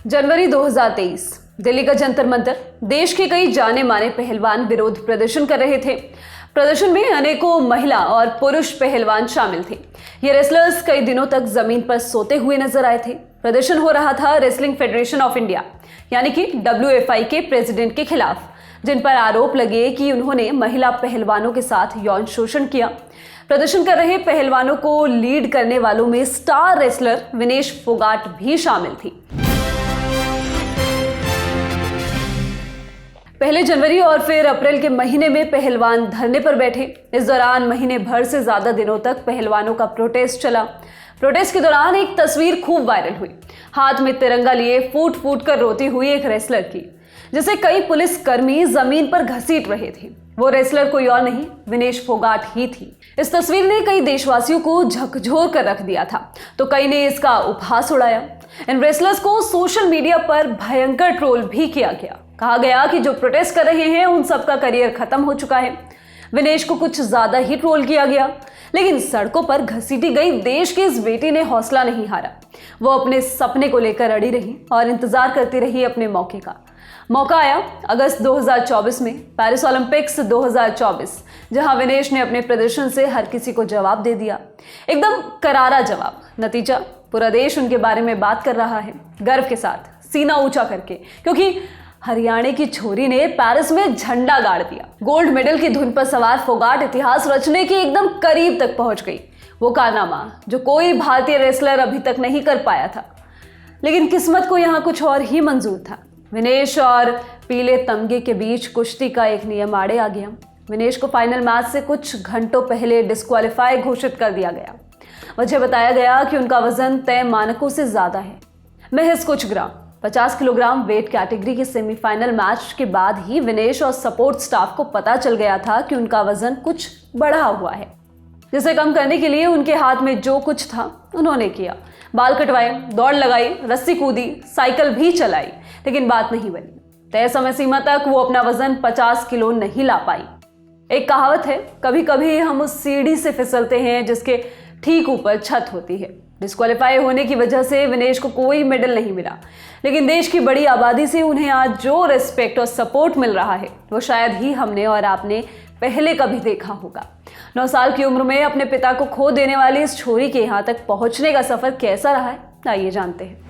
जनवरी 2023 दिल्ली का जंतर मंतर, देश के कई जाने माने पहलवान विरोध प्रदर्शन कर रहे थे। प्रदर्शन में अनेकों महिला और पुरुष पहलवान शामिल थे। ये रेसलर्स कई दिनों तक जमीन पर सोते हुए नजर आए थे। प्रदर्शन हो रहा था रेसलिंग फेडरेशन ऑफ इंडिया यानी कि WFI के प्रेसिडेंट के खिलाफ, जिन पर आरोप लगे कि उन्होंने महिला पहलवानों के साथ यौन शोषण किया। प्रदर्शन कर रहे पहलवानों को लीड करने वालों में स्टार रेसलर विनेश फोगाट भी शामिल थी। पहले जनवरी और फिर अप्रैल के महीने में पहलवान धरने पर बैठे। इस दौरान महीने भर से ज्यादा दिनों तक पहलवानों का प्रोटेस्ट चला। प्रोटेस्ट के दौरान एक तस्वीर खूब वायरल हुई, हाथ में तिरंगा लिए फूट फूट कर रोती हुई एक रेसलर की, जिसे कई पुलिस कर्मी जमीन पर घसीट रहे थे। वो रेसलर कोई और नहीं, विनेश फोगाट ही थी। इस तस्वीर ने कई देशवासियों को झकझोर कर रख दिया था, तो कई ने इसका उपहास उड़ाया। इन रेसलर्स को सोशल मीडिया पर भयंकर ट्रोल भी किया गया। कहा गया कि जो प्रोटेस्ट कर रहे हैं उन सबका करियर खत्म हो चुका है। विनेश को कुछ ज्यादा ही ट्रोल किया गया, लेकिन सड़कों पर घसीटी गई देश की इस बेटी ने हौसला नहीं हारा। वो अपने सपने को लेकर अड़ी रही और इंतजार करती रही अपने मौके का। मौका आया अगस्त 2024 में, पेरिस ओलंपिक्स 2024, जहां विनेश ने अपने प्रदर्शन से हर किसी को जवाब दे दिया, एकदम करारा जवाब। नतीजा, पूरा देश उनके बारे में बात कर रहा है, गर्व के साथ, सीना ऊंचा करके, क्योंकि हरियाणा की छोरी ने पेरिस में झंडा गाड़ दिया। गोल्ड मेडल की धुन पर सवार फोगाट इतिहास रचने के एकदम करीब तक पहुंच गई। वो कारनामा जो कोई भारतीय रेसलर अभी तक नहीं कर पाया था, लेकिन किस्मत को यहाँ कुछ और ही मंजूर था। विनेश और पीले तमगे के बीच कुश्ती का एक नियम आड़े आ गया। विनेश को फाइनल मैच से कुछ घंटों पहले डिस्क्वालीफाई घोषित कर दिया गया। वजह बताया गया कि उनका वजन तय मानकों से ज्यादा है, महज कुछ ग्राम। 50 किलोग्राम वेट कैटेगरी के सेमीफाइनल मैच के बाद ही विनेश और सपोर्ट स्टाफ को पता चल गया था कि उनका वजन कुछ बढ़ा हुआ है, जिसे कम करने के लिए उनके हाथ में जो कुछ था उन्होंने किया। बाल कटवाए, दौड़ लगाई, रस्सी कूदी, साइकिल भी चलाई, लेकिन बात नहीं बनी। तय समय सीमा तक वो अपना वजन 50 किलो नहीं ला पाई। एक कहावत है, कभी कभी हम उस सीढ़ी से फिसलते हैं जिसके ठीक ऊपर छत होती है। डिस्क्वालीफाई होने की वजह से विनेश को कोई मेडल नहीं मिला, लेकिन देश की बड़ी आबादी से उन्हें आज जो रिस्पेक्ट और सपोर्ट मिल रहा है, वो शायद ही हमने और आपने पहले कभी देखा होगा। 9 साल की उम्र में अपने पिता को खो देने वाली इस छोरी के यहाँ तक पहुंचने का सफर कैसा रहा है, आइए जानते हैं।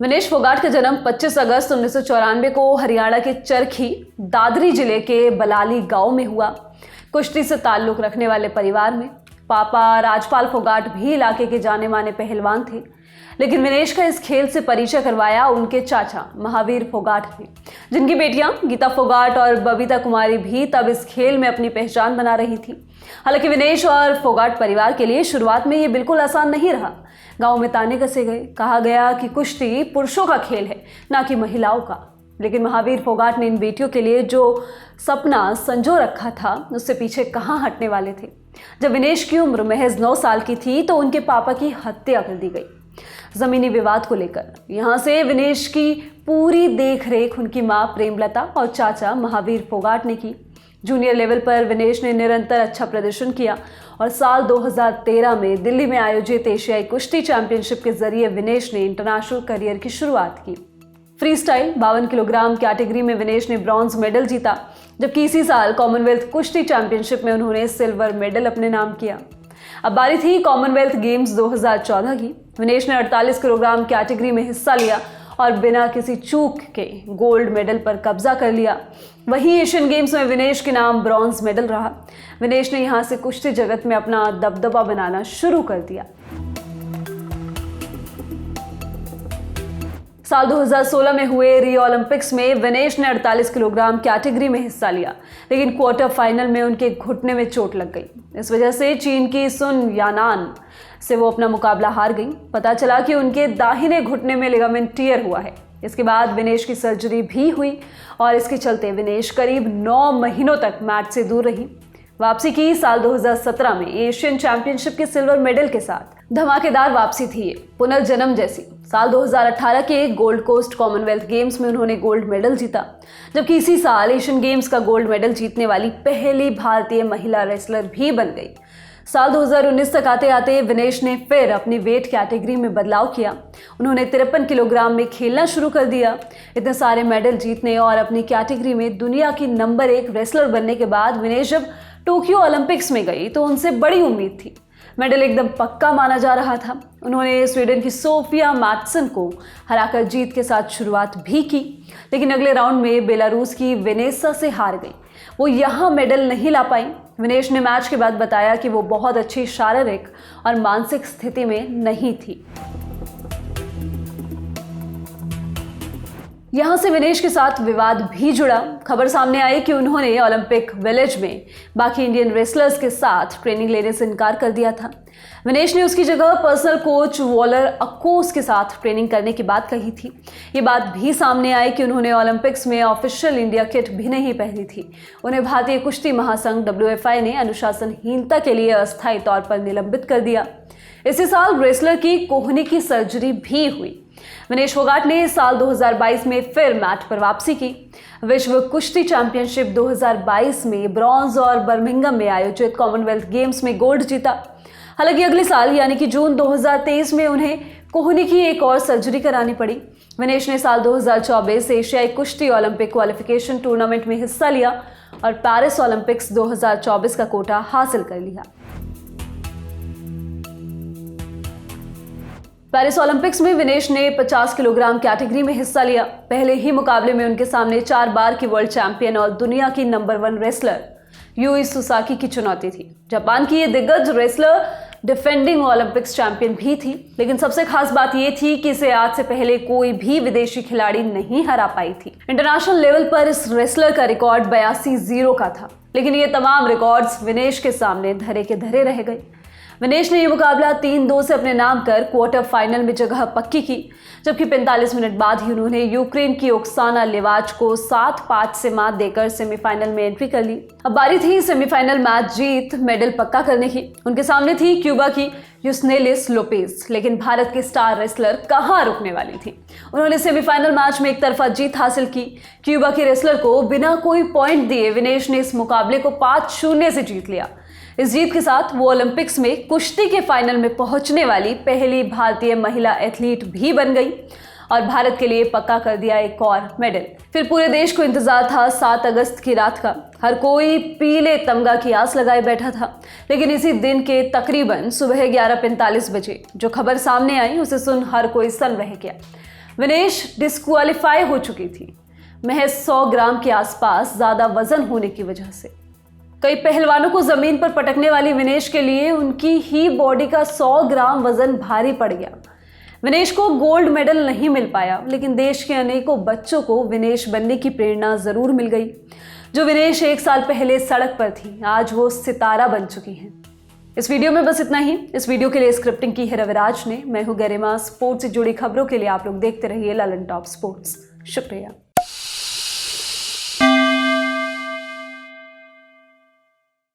विनेश फोगाट का जन्म 25 अगस्त 1994 को हरियाणा के चरखी दादरी जिले के बलाली गांव में हुआ। कुश्ती से ताल्लुक रखने वाले परिवार में पापा राजपाल फोगाट भी इलाके के जाने माने पहलवान थे, लेकिन विनेश का इस खेल से परिचय करवाया उनके चाचा महावीर फोगाट ने, जिनकी बेटियां गीता फोगाट और बबीता कुमारी भी तब इस खेल में अपनी पहचान बना रही थी। हालांकि विनेश और फोगाट परिवार के लिए शुरुआत में ये बिल्कुल आसान नहीं रहा। गांव में ताने कसे गए, कहा गया कि कुश्ती पुरुषों का खेल है, ना कि महिलाओं का। लेकिन महावीर फोगाट ने इन बेटियों के लिए जो सपना संजो रखा था, उससे पीछे कहाँ हटने वाले थे। जब विनेश की उम्र महज 9 साल की थी तो उनके पापा की हत्या कर दी गई जमीनी विवाद को लेकर। यहाँ से विनेश की पूरी देखरेख उनकी माँ प्रेमलता और चाचा महावीर फोगाट ने की। जूनियर लेवल पर विनेश ने निरंतर अच्छा प्रदर्शन किया और साल 2013 में दिल्ली में आयोजित एशियाई कुश्ती चैंपियनशिप के जरिए विनेश ने इंटरनेशनल करियर की शुरुआत की। फ्री स्टाइल 52 किलोग्राम कैटेगरी में विनेश ने ब्रॉन्ज मेडल जीता, जबकि इसी साल कॉमनवेल्थ कुश्ती चैंपियनशिप में उन्होंने सिल्वर मेडल अपने नाम किया। अब बारी थी कॉमनवेल्थ गेम्स 2014 की। विनेश ने 48 किलोग्राम कैटेगरी में हिस्सा लिया और बिना किसी चूक के गोल्ड मेडल पर कब्जा कर लिया। वहीं एशियन गेम्स में विनेश के नाम ब्रॉन्ज मेडल रहा। विनेश ने यहाँ से कुश्ती जगत में अपना दबदबा बनाना शुरू कर दिया। साल 2016 में हुए रियो ओलंपिक्स में विनेश ने 48 किलोग्राम कैटेगरी में हिस्सा लिया, लेकिन क्वार्टर फाइनल में उनके घुटने में चोट लग गई। इस वजह से चीन की सुन यानान से वो अपना मुकाबला हार गई। पता चला कि उनके दाहिने घुटने में लिगामेंट टियर हुआ है। इसके बाद विनेश की सर्जरी भी हुई और इसके चलते विनेश करीब 9 महीनों तक मैच से दूर रही। वापसी की साल 2017 में एशियन चैंपियनशिप के सिल्वर मेडल के साथ। धमाकेदार वापसी थी ये, पुनर्जन्म जैसी। साल 2018 के गोल्ड कोस्ट कॉमनवेल्थ गेम्स में उन्होंने गोल्ड मेडल जीता, जबकि इसी साल एशियन गेम्स का गोल्ड मेडल जीतने वाली पहली भारतीय महिला रेसलर भी बन गई। साल 2019 तक आते आते विनेश ने फिर अपनी वेट कैटेगरी में बदलाव किया। उन्होंने 53 किलोग्राम में खेलना शुरू कर दिया। इतने सारे मेडल जीतने और अपनी कैटेगरी में दुनिया की नंबर 1 रेसलर बनने के बाद विनेश जब टोक्यो ओलंपिक्स में गई तो उनसे बड़ी उम्मीद थी। मेडल एकदम पक्का माना जा रहा था। उन्होंने स्वीडन की सोफिया मैथसन को हराकर जीत के साथ शुरुआत भी की, लेकिन अगले राउंड में बेलारूस की वेनेसा से हार गई। वो यहाँ मेडल नहीं ला पाई। विनेश ने मैच के बाद बताया कि वो बहुत अच्छी शारीरिक और मानसिक स्थिति में नहीं थी। यहां से विनेश के साथ विवाद भी जुड़ा। खबर सामने आई कि उन्होंने ओलंपिक विलेज में बाकी इंडियन रेसलर्स के साथ ट्रेनिंग लेने से इनकार कर दिया था। विनेश ने उसकी जगह पर्सनल कोच वॉलर अक्कोस के साथ ट्रेनिंग करने की बात कही थी। ये बात भी सामने आई कि उन्होंने ओलंपिक्स में ऑफिशियल इंडिया किट भी नहीं पहनी थी। उन्हें भारतीय कुश्ती महासंघ WFI ने अनुशासनहीनता के लिए अस्थायी तौर पर निलंबित कर दिया। इसी साल रेसलर की कोहनी की सर्जरी भी हुई। विनेश फोगाट ने साल 2022 में फिर मैट पर वापसी की। विश्व कुश्ती चैंपियनशिप 2022 में ब्रॉन्ज और बर्मिंघम में आयोजित कॉमनवेल्थ गेम्स में गोल्ड जीता। हालांकि अगले साल यानी कि जून 2023 में उन्हें कोहनी की एक और सर्जरी करानी पड़ी। विनेश ने साल 2024 एशियाई कुश्ती ओलंपिक क्वालिफिकेशन टूर्नामेंट में हिस्सा लिया और पेरिस ओलंपिक्स 2024 का कोटा हासिल कर लिया। पेरिस ओलंपिक्स में विनेश ने 50 किलोग्राम कैटेगरी में हिस्सा लिया। पहले ही मुकाबले में उनके सामने 4 बार की वर्ल्ड चैंपियन और दुनिया की नंबर 1 रेसलर यूई सुसाकी की चुनौती थी। जापान की ये दिग्गज रेसलर डिफेंडिंग ओलंपिक्स चैंपियन भी थी, लेकिन सबसे खास बात ये थी कि इसे आज से पहले कोई भी विदेशी खिलाड़ी नहीं हरा पाई थी। इंटरनेशनल लेवल पर इस रेसलर का रिकॉर्ड 82-0 का था, लेकिन ये तमाम रिकॉर्ड्स विनेश के सामने धरे के धरे रह गए। विनेश ने यह मुकाबला 3-2 से अपने नाम कर क्वार्टर फाइनल में जगह पक्की की, जबकि 45 मिनट बाद ही उन्होंने यूक्रेन की ओक्साना लिवाच को 7-5 से मात देकर सेमीफाइनल में एंट्री कर ली। अब बारी थी सेमीफाइनल मैच जीत मेडल पक्का करने की। उनके सामने थी क्यूबा की यूस्नेलिस लोपेज, लेकिन भारत की स्टार रेसलर कहां रुकने वाली थी। उन्होंने सेमीफाइनल मैच में एक तरफा जीत हासिल की। क्यूबा की रेसलर को बिना कोई पॉइंट दिए विनेश ने इस मुकाबले को 5-0 से जीत लिया। इस जीत के साथ वो ओलंपिक्स में कुश्ती के फाइनल में पहुंचने वाली पहली भारतीय महिला एथलीट भी बन गई और भारत के लिए पक्का कर दिया एक और मेडल। फिर पूरे देश को इंतजार था 7 अगस्त की रात का। हर कोई पीले तमगा की आस लगाए बैठा था, लेकिन इसी दिन के तकरीबन सुबह 11:45 बजे जो खबर सामने आई उसे सुन हर कोई सन रह गया। विनेश डिस्क्वालीफाई हो चुकी थी, महज 100 ग्राम के आसपास ज्यादा वजन होने की वजह से। कई पहलवानों को जमीन पर पटकने वाली विनेश के लिए उनकी ही बॉडी का 100 ग्राम वजन भारी पड़ गया। विनेश को गोल्ड मेडल नहीं मिल पाया, लेकिन देश के अनेकों बच्चों को विनेश बनने की प्रेरणा जरूर मिल गई। जो विनेश 1 साल पहले सड़क पर थी, आज वो सितारा बन चुकी हैं। इस वीडियो में बस इतना ही। इस वीडियो के लिए स्क्रिप्टिंग की है रविराज ने। मैं हूं गरिमा। स्पोर्ट्स से जुड़ी खबरों के लिए आप लोग देखते रहिए ललन टॉप स्पोर्ट्स। शुक्रिया।